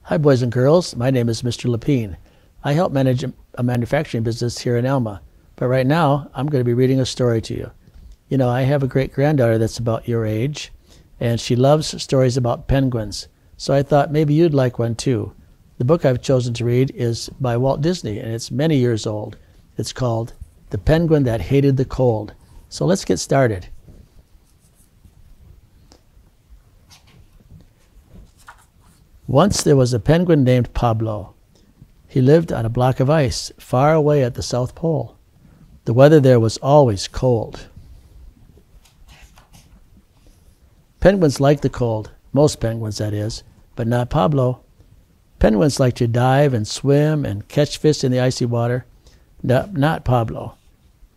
Hi, boys and girls. My name is Mr. Leppien. I help manage a manufacturing business here in Alma. But right now, I'm going to be reading a story to you. You know, I have a great-granddaughter that's about your age, and she loves stories about penguins. So I thought maybe you'd like one too. The book I've chosen to read is by Walt Disney, and it's many years old. It's called The Penguin That Hated the Cold. So let's get started. Once there was a penguin named Pablo. He lived on a block of ice far away at the South Pole. The weather there was always cold. Penguins like the cold, most penguins that is, but not Pablo. Penguins like to dive and swim and catch fish in the icy water. Not Pablo.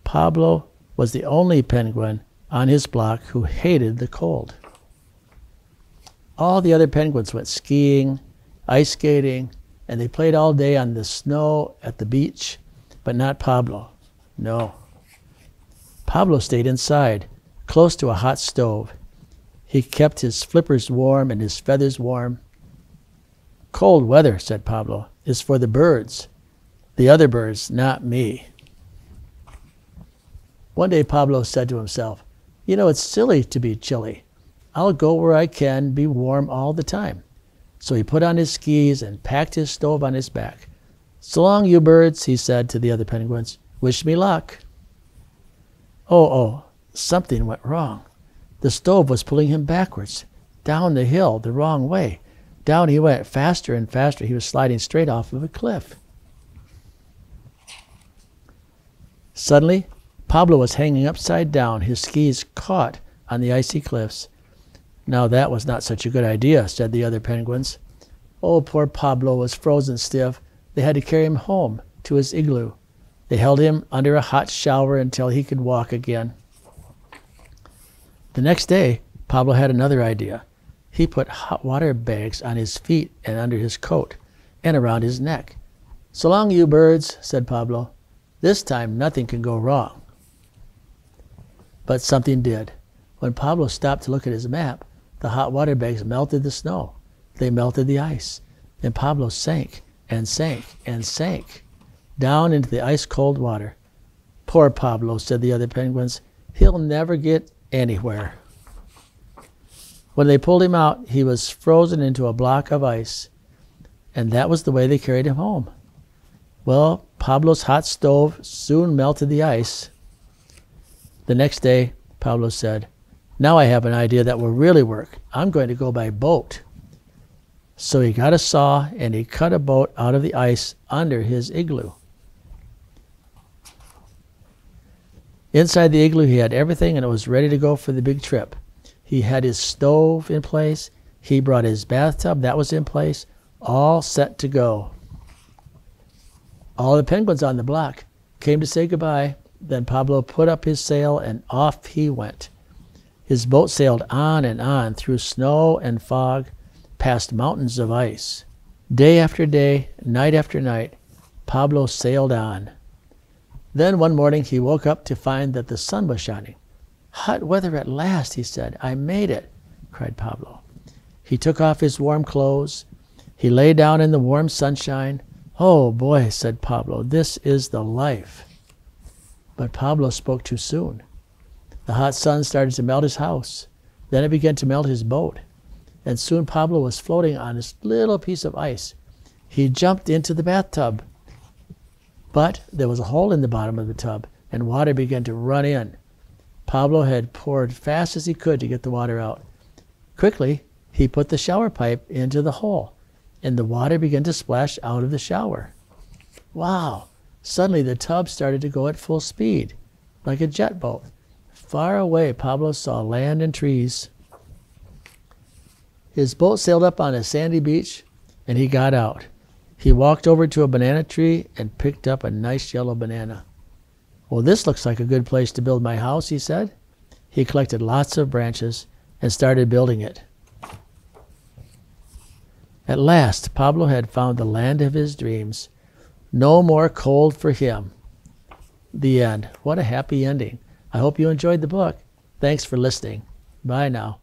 Pablo was the only penguin on his block who hated the cold. All the other penguins went skiing, ice skating, and they played all day on the snow at the beach, but not Pablo. No. Pablo stayed inside, close to a hot stove. He kept his flippers warm and his feathers warm. Cold weather, said Pablo, is for the birds. The other birds, not me. One day Pablo said to himself, you know, it's silly to be chilly. I'll go where I can be warm all the time. So he put on his skis and packed his stove on his back. So long, you birds, he said to the other penguins. Wish me luck. Oh, something went wrong. The stove was pulling him backwards, down the hill the wrong way. Down he went, faster and faster. He was sliding straight off of a cliff. Suddenly, Pablo was hanging upside down, his skis caught on the icy cliffs. Now that was not such a good idea, said the other penguins. Oh, poor Pablo was frozen stiff. They had to carry him home to his igloo. They held him under a hot shower until he could walk again. The next day, Pablo had another idea. He put hot water bags on his feet and under his coat and around his neck. So long, you birds, said Pablo. This time nothing can go wrong. But something did. When Pablo stopped to look at his map, the hot water bags melted the snow. They melted the ice. And Pablo sank and sank and sank down into the ice-cold water. Poor Pablo, said the other penguins. He'll never get anywhere. When they pulled him out, he was frozen into a block of ice. And that was the way they carried him home. Well, Pablo's hot stove soon melted the ice. The next day, Pablo said, now I have an idea that will really work. I'm going to go by boat. So he got a saw and he cut a boat out of the ice under his igloo. Inside the igloo he had everything and it was ready to go for the big trip. He had his stove in place. He brought his bathtub, that was in place, all set to go. All the penguins on the block came to say goodbye. Then Pablo put up his sail and off he went. His boat sailed on through snow and fog, past mountains of ice. Day after day, night after night, Pablo sailed on. Then one morning he woke up to find that the sun was shining. Hot weather at last, he said. I made it, cried Pablo. He took off his warm clothes. He lay down in the warm sunshine. Oh boy, said Pablo, this is the life. But Pablo spoke too soon. The hot sun started to melt his house. Then it began to melt his boat. And soon Pablo was floating on this little piece of ice. He jumped into the bathtub. But there was a hole in the bottom of the tub, and water began to run in. Pablo had poured fast as he could to get the water out. Quickly, he put the shower pipe into the hole, and the water began to splash out of the shower. Wow! Suddenly the tub started to go at full speed, like a jet boat. Far away, Pablo saw land and trees. His boat sailed up on a sandy beach, and he got out. He walked over to a banana tree and picked up a nice yellow banana. Well, this looks like a good place to build my house, he said. He collected lots of branches and started building it. At last, Pablo had found the land of his dreams. No more cold for him. The end. What a happy ending. I hope you enjoyed the book. Thanks for listening. Bye now.